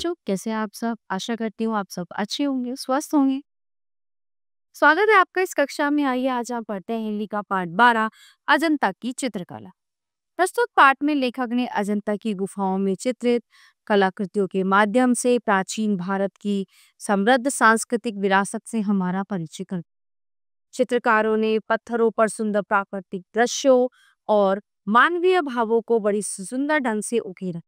बच्चों, कैसे हैं आप सब? आशा करती हूँ आप सब अच्छे होंगे, स्वस्थ होंगे। स्वागत है आपका इस कक्षा में। आइए आज हम पढ़ते हैं हिंदी का पाठ 12 अजंता की चित्रकला। प्रस्तुत पाठ में लेखक ने अजंता की गुफाओं में चित्रित कलाकृतियों के माध्यम से प्राचीन भारत की समृद्ध सांस्कृतिक विरासत से हमारा परिचय कर। चित्रकारों ने पत्थरों पर सुंदर प्राकृतिक दृश्यों और मानवीय भावों को बड़ी सुंदर ढंग से उकेरा।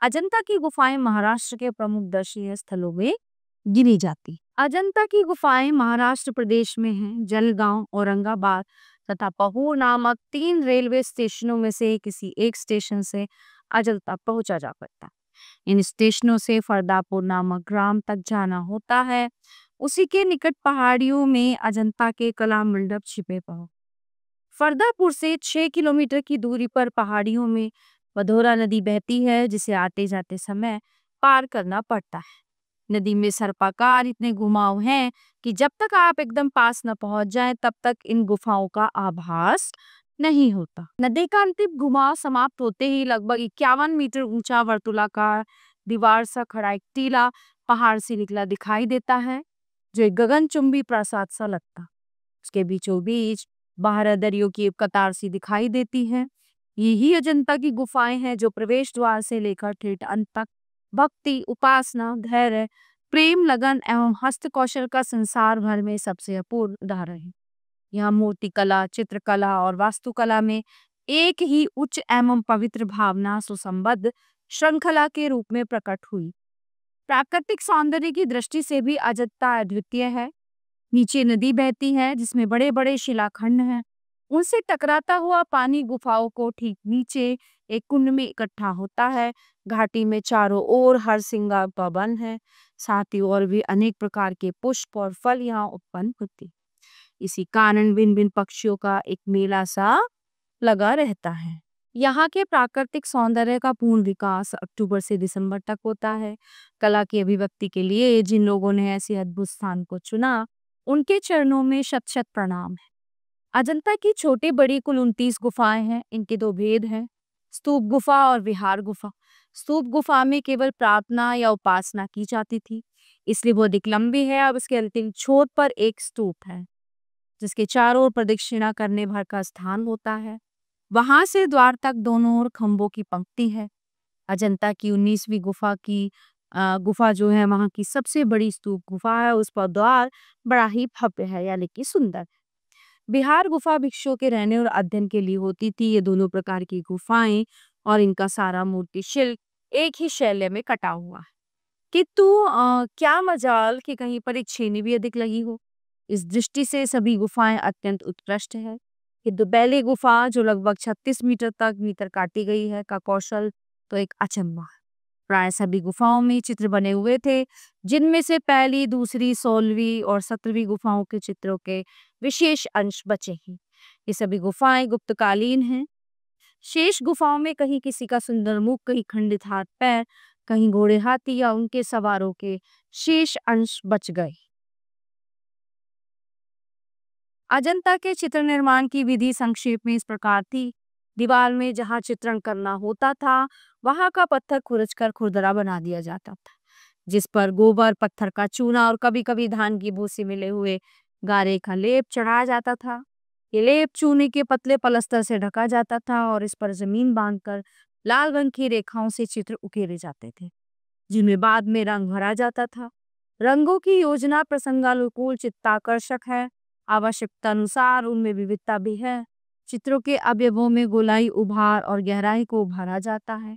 अजंता की गुफाएं महाराष्ट्र के प्रमुख दर्शनीय स्थलों में गिनी जाती। अजंता की गुफाएं महाराष्ट्र प्रदेश में हैं। जलगांव, औरंगाबाद तथा पहूर नामक 3 रेलवे स्टेशनों में से किसी एक स्टेशन से अजंता पहुंचा जा सकता है। इन स्टेशनों से फरदापुर नामक ग्राम तक जाना होता है। उसी के निकट पहाड़ियों में अजंता के कला मंडप छिपे पड़े। फरदापुर से 6 किलोमीटर की दूरी पर पहाड़ियों में वधोरा नदी बहती है, जिसे आते जाते समय पार करना पड़ता है। नदी में सर्पाकार इतने घुमाव हैं कि जब तक आप एकदम पास न पहुंच जाएं, तब तक इन गुफाओं का आभास नहीं होता। नदी का अंतिम घुमाव समाप्त होते ही लगभग 51 मीटर ऊंचा वर्तुलाकार दीवार सा खड़ा एक टीला पहाड़ से निकला दिखाई देता है, जो एक गगनचुंबी प्रासाद सा लगता। उसके बीचों बीच बारह दरियों की एक कतार सी दिखाई देती है। यही अजंता की गुफाएं हैं, जो प्रवेश द्वार से लेकर ठेठ अंत तक भक्ति, उपासना, धैर्य, प्रेम, लगन एवं हस्तकौशल का संसार भर में सबसे अपूर्ण उदाहरण है। यहाँ मूर्तिकला, चित्रकला और वास्तुकला में एक ही उच्च एवं पवित्र भावना सुसंबद्ध श्रृंखला के रूप में प्रकट हुई। प्राकृतिक सौंदर्य की दृष्टि से भी अजंता अद्वितीय है। नीचे नदी बहती है, जिसमें बड़े बड़े शिलाखंड हैं। उनसे टकराता हुआ पानी गुफाओं को ठीक नीचे एक कुंड में इकट्ठा होता है। घाटी में चारों ओर हर सिंगार का वन है। साथ ही और भी अनेक प्रकार के पुष्प और फल यहाँ उत्पन्न होते। इसी कारण भिन्न भिन्न पक्षियों का एक मेला सा लगा रहता है। यहाँ के प्राकृतिक सौंदर्य का पूर्ण विकास अक्टूबर से दिसंबर तक होता है। कला की अभिव्यक्ति के लिए जिन लोगों ने ऐसे अद्भुत स्थान को चुना, उनके चरणों में शत शत प्रणाम है। अजंता की छोटी बड़ी कुल 29 गुफाएं हैं। इनके 2 भेद हैं, स्तूप गुफा और विहार गुफा। स्तूप गुफा में केवल प्रार्थना या उपासना की जाती थी, इसलिए वो अधिक लंबी है। अब इसके अंतिम छोर पर एक स्तूप है, जिसके चारों ओर प्रदक्षिणा करने भर का स्थान होता है। वहां से द्वार तक दोनों ओर खंभों की पंक्ति है। अजंता की 19वीं गुफा जो है, वहां की सबसे बड़ी स्तूप गुफा है। उस पर द्वार बड़ा ही भव्य है, यानी कि सुंदर। बिहार गुफा भिक्षुओं के रहने और अध्ययन के लिए होती थी। ये दोनों प्रकार की गुफाएं और इनका सारा मूर्ति शिल्प एक ही शैली में कटा हुआ है। किंतु क्या मजाल कि कहीं पर एक छेनी भी अधिक लगी हो। इस दृष्टि से सभी गुफाएं अत्यंत उत्कृष्ट है। किंतु पहली गुफा जो लगभग 36 मीटर तक भीतर काटी गई है का कौशल तो एक अचंभा है। प्राय सभी गुफाओं में चित्र बने हुए थे, जिनमें से पहली, दूसरी, 16वीं और 17वीं गुफाओं के चित्रों के विशेष अंश बचे हैं। ये सभी गुफाएं गुप्तकालीन हैं। शेष गुफाओं में कहीं किसी का सुंदर मुख, कहीं खंडित हाथ पैर, कहीं घोड़े, हाथी या उनके सवारों के शेष अंश बच गए। अजंता के चित्र निर्माण की विधि संक्षेप में इस प्रकार थी। दीवार में जहां चित्रण करना होता था, वहां का पत्थर खुरचकर खुरदरा बना दिया जाता था, जिस पर गोबर, पत्थर का चूना और कभी कभी धान की भूसी मिले हुए गारे का लेप चढ़ाया जाता था। ये लेप चूने के पतले पलस्तर से ढका जाता था और इस पर जमीन बांधकर लाल रंग की रेखाओं से चित्र उकेरे जाते थे, जिनमें बाद में रंग भरा जाता था। रंगों की योजना प्रसंगानुकूल चित्ताकर्षक है। आवश्यकता अनुसार उनमें विविधता भी है। चित्रों के अवयवों में गोलाई, उभार और गहराई को उभारा जाता है।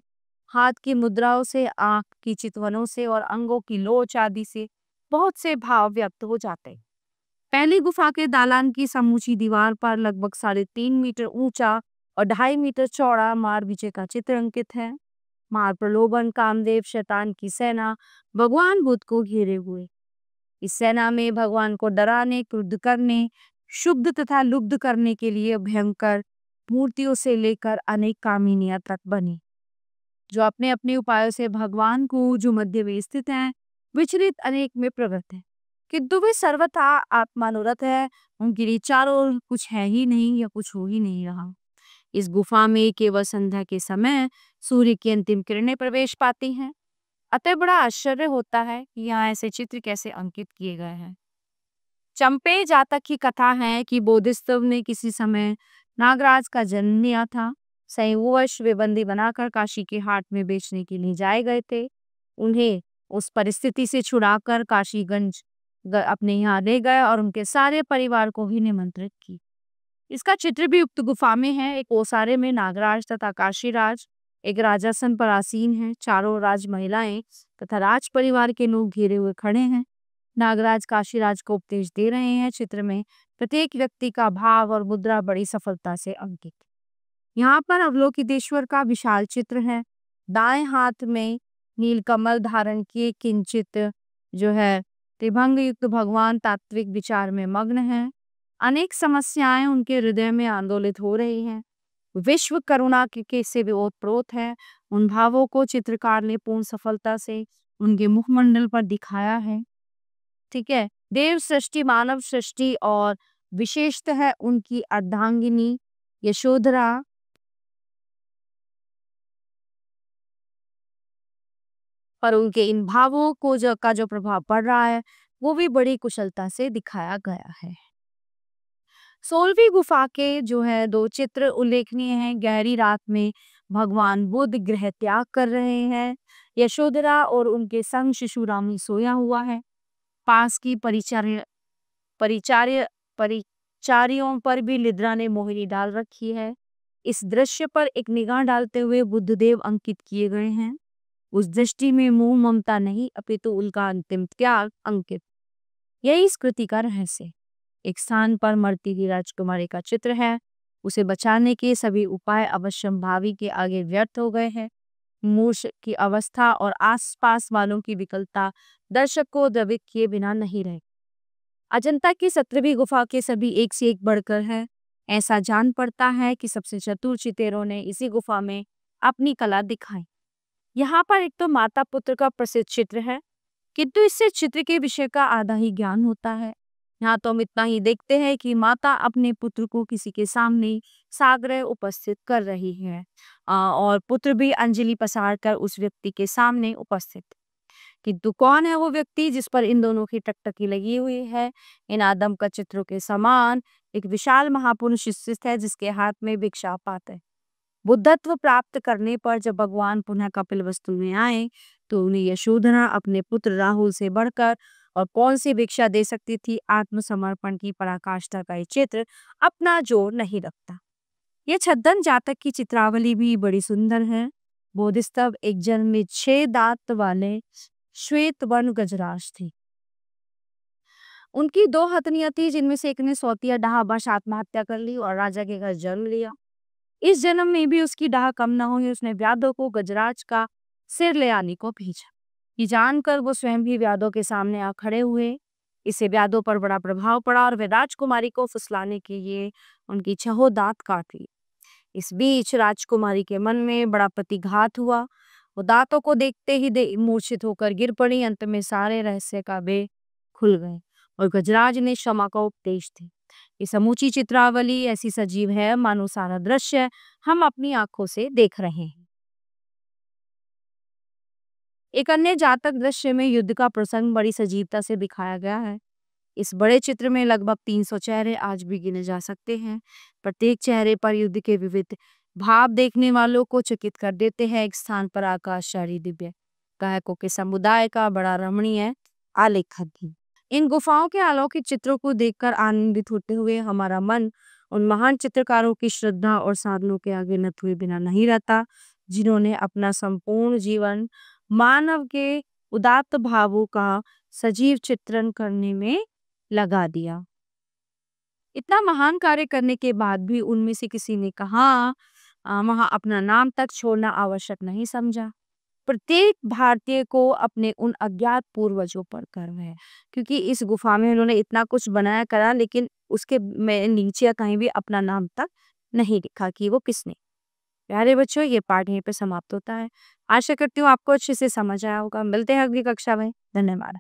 हाथ की मुद्राओं से, आंख की चितवनों से और अंगों की लोच आदि से बहुत से भाव व्यक्त हो जाते हैं। पहली गुफा के दालान की समूची दीवार पर लगभग 3.5 मीटर ऊंचा और 2.5 मीटर चौड़ा मार विजय का चित्र अंकित है। मार प्रलोभन, कामदेव, शैतान की सेना भगवान बुद्ध को घेरे हुए। इस सेना में भगवान को डराने, क्रुद्ध करने, शुद्ध तथा लुब्ध करने के लिए भयंकर मूर्तियों से लेकर अनेक कामिनियां तक बनी, जो अपने अपने उपायों से भगवान को, जो मध्य में स्थित हैं, विचरित अनेक में प्रवृत्त है, किंतु वे सर्वथा आत्मानुरत है। उनके लिए चारों ओर कुछ है ही नहीं या कुछ हो ही नहीं रहा। इस गुफा में केवल संध्या के समय सूर्य की अंतिम किरणें प्रवेश पाती हैं। अतः बड़ा आश्चर्य होता है कि यहाँ ऐसे चित्र कैसे अंकित किए गए हैं। चंपे जातक की कथा है कि बोधिसत्व ने किसी समय नागराज का जन्म लिया था। संयोगवश वे बंदी बनाकर काशी के हाट में बेचने के लिए जाए गए थे। उन्हें उस परिस्थिति से छुड़ाकर काशीगंज अपने यहाँ ले गए और उनके सारे परिवार को भी निमंत्रित की। इसका चित्र भी उक्त गुफा में है। एक ओसारे में नागराज तथा काशीराज एक राजासन पर आसीन है। चारों राज महिलाएं तथा राज परिवार के लोग घेरे हुए खड़े हैं। नागराज काशीराज को उपदेश दे रहे हैं। चित्र में प्रत्येक व्यक्ति का भाव और मुद्रा बड़ी सफलता से अंकित। यहाँ पर अवलोकितेश्वर का विशाल चित्र है। दाएं हाथ में नीलकमल धारण किए किंचित जो है त्रिभंग युक्त भगवान तात्विक विचार में मग्न है। अनेक समस्याएं उनके हृदय में आंदोलित हो रही हैं। विश्व करुणा के से भी ओतप्रोत है। उन भावों को चित्रकार ने पूर्ण सफलता से उनके मुखमंडल पर दिखाया है। ठीक है, देव सृष्टि, मानव सृष्टि और विशेषतः उनकी अर्धांगिनी यशोधरा पर उनके इन भावों को जो प्रभाव पड़ रहा है वो भी बड़ी कुशलता से दिखाया गया है। 16वीं गुफा के जो है 2 चित्र उल्लेखनीय हैं। गहरी रात में भगवान बुद्ध गृह त्याग कर रहे हैं। यशोधरा और उनके संग शिशु रामी सोया हुआ है। पास की परिचार्य परिचारियों पर भी लिद्रा ने मोहिनी डाल रखी है। इस दृश्य पर एक निगाह डालते हुए बुद्धदेव अंकित किए गए हैं। उस दृष्टि में मोह ममता नहीं अपितु उनका अंतिम त्याग अंकित। यही इस कृति का रहस्य। एक स्थान पर मरती हुई राजकुमारी का चित्र है। उसे बचाने के सभी उपाय अवश्यंभावी के आगे व्यर्थ हो गए हैं। मूर्छ की अवस्था और आसपास वालों की विकलता दर्शक को द्रवित किए बिना नहीं रहे। अजंता की 17वीं गुफा के सभी एक से एक बढ़कर है। ऐसा जान पड़ता है कि सबसे चतुर चितेरों ने इसी गुफा में अपनी कला दिखाई। यहाँ पर एक तो माता पुत्र का प्रसिद्ध चित्र है, किंतु इससे चित्र के विषय का आधा ही ज्ञान होता है। यहाँ तो हम इतना ही देखते हैं कि माता अपने पुत्र को किसी के सामने साग्रह उपस्थित कर रही है और पुत्र भी अंजलि पसार कर उस व्यक्ति के सामने उपस्थित। किंतु कौन है वो व्यक्ति जिस पर इन दोनों की टकटकी लगी हुई है? इन आदम का चित्रों के समान एक विशाल महापुरुष स्थित है जिसके हाथ में भिक्षा पात्र है। बुद्धत्व प्राप्त करने पर जब भगवान पुनः कपिलवस्तु में आए तो उन्हें यशोधरा अपने पुत्र राहुल से बढ़कर और कौन सी भिक्षा दे सकती थी? आत्मसमर्पण की पराकाष्ठा का ये चित्र अपना जोर नहीं रखता। ये छद्दन जातक की चित्रावली भी बड़ी सुंदर है। बोधिसत्व एक जन्म में 6 दांत वाले श्वेत वर्ण गजराज थी। उनकी 2 हथनियां थी जिनमें से एक ने सौतिया डाहबाश आत्महत्या कर ली और राजा के घर जन्म लिया। इस जन्म में भी उसकी डाह कम न हुई। उसने व्याधों को गजराज का सिर ले आने को भेजा। ये जानकर वो स्वयं भी व्याधों के सामने आ खड़े हुए। इससे व्याधों पर बड़ा प्रभाव पड़ा और वे राजकुमारी को फुसलाने के लिए उनकी 6 दांत काट ली। इस बीच राजकुमारी के मन में बड़ा प्रतिघात हुआ। वो दांतों को देखते ही मूर्छित होकर गिर पड़ी। अंत में सारे रहस्य का बे खुल गए और गजराज ने क्षमा का उपदेश दी। ये समूची चित्रावली ऐसी सजीव है मानो सारा दृश्य हम अपनी आंखों से देख रहे हैं। एक अन्य जातक दृश्य में युद्ध का प्रसंग बड़ी सजीवता से दिखाया गया है। इस बड़े चित्र में लगभग 300 चेहरे आज भी गिने जा सकते हैं। प्रत्येक चेहरे पर युद्ध के विविध भाव देखने वालों को चकित कर देते हैं। एक स्थान पर आकाशचारी दिव्य गायकों के समुदाय का बड़ा रमणीय आलेखन थी। इन गुफाओं के अलौकिक चित्रों को देखकर आनंदित होते हुए हमारा मन उन महान चित्रकारों की श्रद्धा और साधनों के आगे नत हुए बिना नहीं रहता, जिन्होंने अपना संपूर्ण जीवन मानव के उदात्त भावों का सजीव चित्रण करने में लगा दिया। इतना महान कार्य करने के बाद भी उनमें से किसी ने कहा वहां अपना नाम तक छोड़ना आवश्यक नहीं समझा। प्रत्येक भारतीय को अपने उन अज्ञात पूर्वजों पर गर्व है, क्योंकि इस गुफा में उन्होंने इतना कुछ बनाया करा लेकिन उसके में नीचे कहीं भी अपना नाम तक नहीं लिखा कि वो किसने। प्यारे बच्चों, ये पाठ यहीं पे समाप्त होता है। आशा करती हूँ आपको अच्छे से समझ आया होगा। मिलते हैं अगली कक्षा में। धन्यवाद।